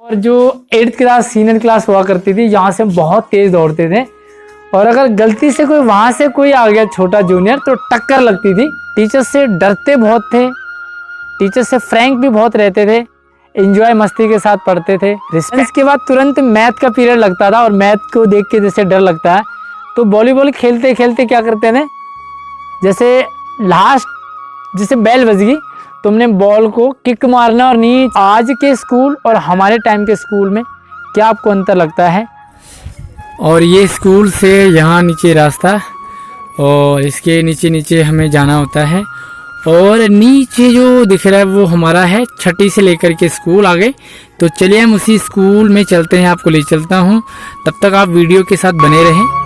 और जो 8th class senior class हुआ करती थी, यहाँ से हम बहुत तेज दौड़ते थे और अगर गलती से कोई वहाँ से कोई आ गया छोटा जूनियर तो टक्कर लगती थी। टीचर से डरते बहुत थे, टीचर से फ्रैंक भी बहुत रहते थे, एंजॉय मस्ती के साथ पढ़ते थे। रिसेंस के बाद तुरंत मैथ का पीरियड लगता था और मैथ को देख के जैसे डर लगता है तो वॉलीबॉल खेलते खेलते क्या करते थे, जैसे लास्ट जैसे बेल बज गई तो हमने बॉल को किक मारना और नीचे। आज के स्कूल और हमारे टाइम के स्कूल में क्या आपको अंतर लगता है? और ये स्कूल से यहाँ नीचे रास्ता और इसके नीचे नीचे हमें जाना होता है और नीचे जो दिख रहा है वो हमारा है 6ठी से लेकर के स्कूल आगे। तो चलिए हम उसी स्कूल में चलते हैं, आपको ले चलता हूँ, तब तक आप वीडियो के साथ बने रहें।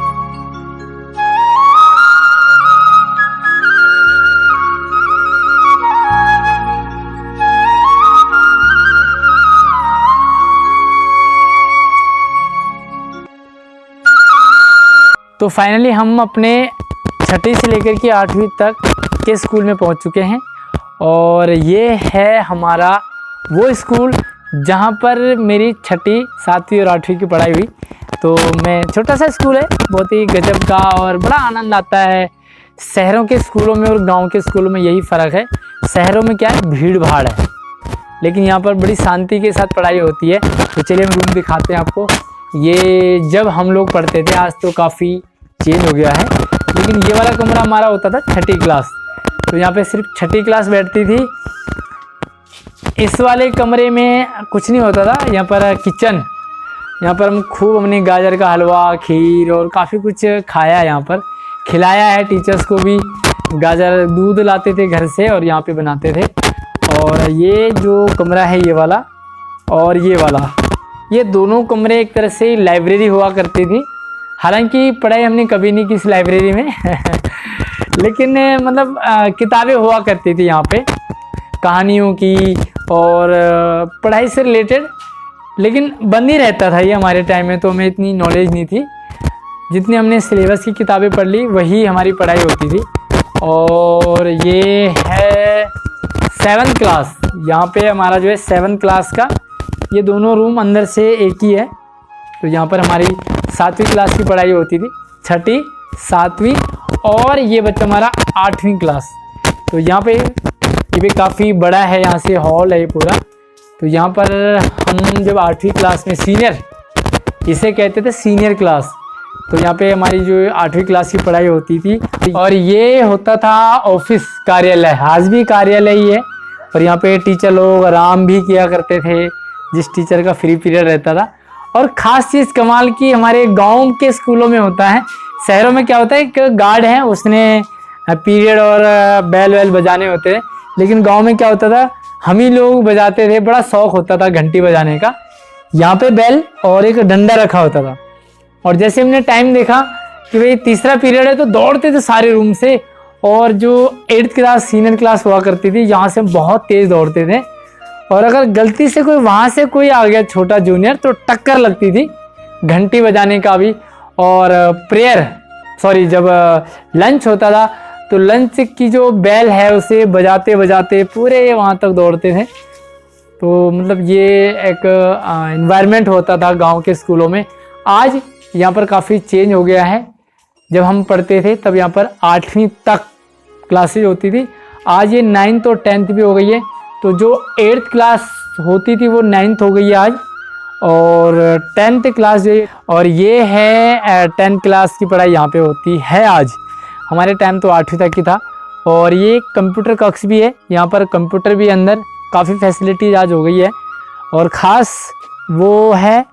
तो फाइनली हम अपने 6ठी से लेकर के 8वीं तक के स्कूल में पहुंच चुके हैं और ये है हमारा वो स्कूल जहां पर मेरी 6ठी 7वीं और 8वीं की पढ़ाई हुई। तो मैं छोटा सा स्कूल है, बहुत ही गजब का और बड़ा आनंद आता है। शहरों के स्कूलों में और गांव के स्कूलों में यही फ़र्क है, शहरों में क्या है भीड़ भाड़ है, लेकिन यहाँ पर बड़ी शांति के साथ पढ़ाई होती है। तो चलिए हम रूम दिखाते हैं आपको। ये जब हम लोग पढ़ते थे, आज तो काफ़ी चेंज हो गया है, लेकिन ये वाला कमरा हमारा होता था 6ठी क्लास। तो यहाँ पे सिर्फ 6ठी क्लास बैठती थी। इस वाले कमरे में कुछ नहीं होता था, यहाँ पर किचन, यहाँ पर हम खूब हमने गाजर का हलवा, खीर और काफ़ी कुछ खाया, यहाँ पर खिलाया है। टीचर्स को भी गाजर दूध लाते थे घर से और यहाँ पे बनाते थे। और ये जो कमरा है ये वाला और ये वाला, ये दोनों कमरे एक तरह से लाइब्रेरी हुआ करती थी। हालांकि पढ़ाई हमने कभी नहीं की इस लाइब्रेरी में लेकिन मतलब किताबें हुआ करती थी यहाँ पे कहानियों की और पढ़ाई से रिलेटेड, लेकिन बंद ही रहता था ये। हमारे टाइम में तो हमें इतनी नॉलेज नहीं थी, जितनी हमने सिलेबस की किताबें पढ़ ली वही हमारी पढ़ाई होती थी। और ये है 7th क्लास, यहाँ पे हमारा जो है 7th क्लास का ये दोनों रूम अंदर से एक ही है। तो यहाँ पर हमारी 7वीं क्लास की पढ़ाई होती थी, 6ठी 7वीं और ये बच्चा हमारा 8वीं क्लास। तो यहाँ पे ये भी काफ़ी बड़ा है, यहाँ से हॉल है ये पूरा। तो यहाँ पर हम जब 8वीं क्लास में सीनियर, इसे कहते थे सीनियर क्लास, तो यहाँ पे हमारी जो 8वीं क्लास की पढ़ाई होती थी। और ये होता था ऑफिस कार्यालय, आज भी कार्यालय ही है। और यहाँ पे टीचर लोग आराम भी किया करते थे जिस टीचर का फ्री पीरियड रहता था। और ख़ास चीज़ कमाल की हमारे गांव के स्कूलों में होता है, शहरों में क्या होता है एक गार्ड है उसने पीरियड और बैल वैल बजाने होते हैं, लेकिन गांव में क्या होता था हम ही लोग बजाते थे, बड़ा शौक होता था घंटी बजाने का। यहाँ पे बैल और एक डंडा रखा होता था और जैसे हमने टाइम देखा कि भाई तीसरा पीरियड है तो दौड़ते थे सारे रूम से। और जो 8th क्लास सीनियर क्लास हुआ करती थी, यहाँ से हम बहुत तेज़ दौड़ते थे और अगर गलती से कोई वहाँ से कोई आ गया छोटा जूनियर तो टक्कर लगती थी घंटी बजाने का भी। और जब लंच होता था तो लंच की जो बेल है उसे बजाते बजाते पूरे वहाँ तक दौड़ते थे। तो मतलब ये एक एनवायरनमेंट होता था गांव के स्कूलों में। आज यहाँ पर काफ़ी चेंज हो गया है, जब हम पढ़ते थे तब यहाँ पर 8वीं तक क्लासेज होती थी, आज ये 9th और 10th भी हो गई है। तो जो 8th क्लास होती थी वो 9th हो गई है आज, और 10th क्लास जो, और ये है 10th क्लास की पढ़ाई यहाँ पे होती है आज। हमारे टाइम तो 8वीं तक की था। और ये कंप्यूटर कक्ष भी है, यहाँ पर कंप्यूटर भी अंदर, काफ़ी फैसिलिटीज आज हो गई है। और ख़ास वो है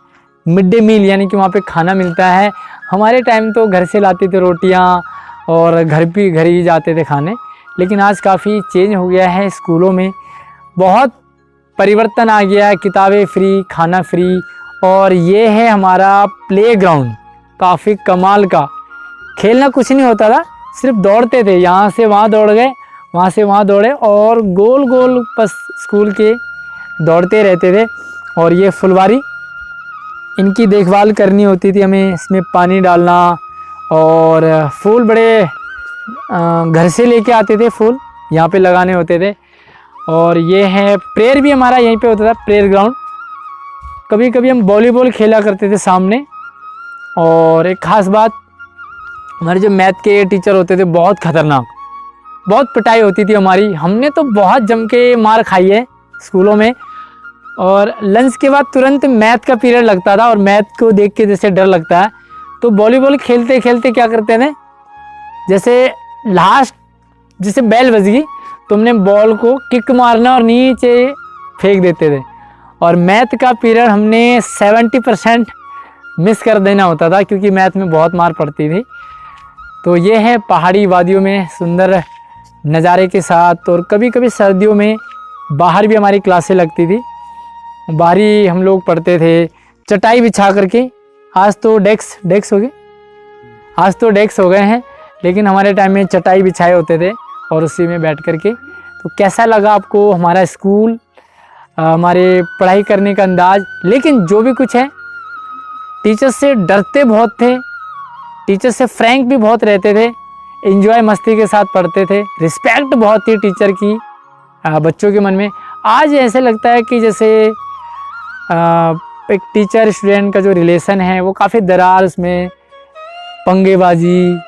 मिड डे मील, यानी कि वहाँ पे खाना मिलता है। हमारे टाइम तो घर से लाते थे रोटियाँ और घर ही जाते थे खाने, लेकिन आज काफ़ी चेंज हो गया है। स्कूलों में बहुत परिवर्तन आ गया है, किताबें फ्री, खाना फ्री। और ये है हमारा प्लेग्राउंड, काफ़ी कमाल का। खेलना कुछ नहीं होता था, सिर्फ दौड़ते थे, यहाँ से वहाँ दौड़ गए, वहाँ से वहाँ दौड़े और गोल गोल बस स्कूल के दौड़ते रहते थे। और ये फुलवारी, इनकी देखभाल करनी होती थी हमें, इसमें पानी डालना। और फूल बड़े घर से लेके आते थे, फूल यहाँ पे लगाने होते थे। और ये है प्रेयर भी हमारा यहीं पे होता था, प्रेयर ग्राउंड। कभी कभी हम वॉलीबॉल खेला करते थे सामने। और एक ख़ास बात, हमारे जो मैथ के टीचर होते थे बहुत ख़तरनाक, बहुत पिटाई होती थी हमारी। हमने तो बहुत जम के मार खाई है स्कूलों में। और लंच के बाद तुरंत मैथ का पीरियड लगता था और मैथ को देख के जैसे डर लगता है, तो वॉलीबॉल खेलते खेलते क्या करते थे, जैसे लास्ट जैसे बेल बज गई तो हमने बॉल को किक मारना और नीचे फेंक देते थे। और मैथ का पीरियड हमने 70% मिस कर देना होता था क्योंकि मैथ में बहुत मार पड़ती थी। तो ये है पहाड़ी वादियों में सुंदर नज़ारे के साथ। और कभी कभी सर्दियों में बाहर भी हमारी क्लासें लगती थी, बाहर ही हम लोग पढ़ते थे चटाई बिछा करके। आज तो डेस्क हो गए, आज तो डेस्क हो गए हैं, लेकिन हमारे टाइम में चटाई बिछाए होते थे और उसी में बैठ करके। तो कैसा लगा आपको हमारा स्कूल, हमारे पढ़ाई करने का अंदाज। लेकिन जो भी कुछ है, टीचर से डरते बहुत थे, टीचर से फ्रैंक भी बहुत रहते थे, एंजॉय मस्ती के साथ पढ़ते थे, रिस्पेक्ट बहुत थी टीचर की बच्चों के मन में। आज ऐसे लगता है कि जैसे एक टीचर स्टूडेंट का जो रिलेशन है वो काफ़ी दरार, उसमें पंगेबाजी,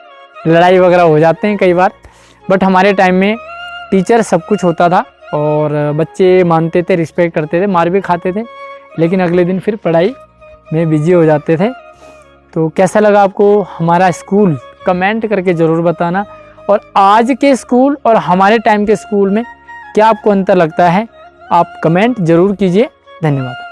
लड़ाई वगैरह हो जाते हैं कई बार। बट हमारे टाइम में टीचर सब कुछ होता था और बच्चे मानते थे, रिस्पेक्ट करते थे, मार भी खाते थे, लेकिन अगले दिन फिर पढ़ाई में बिजी हो जाते थे। तो कैसा लगा आपको हमारा स्कूल, कमेंट करके ज़रूर बताना। और आज के स्कूल और हमारे टाइम के स्कूल में क्या आपको अंतर लगता है, आप कमेंट ज़रूर कीजिए। धन्यवाद।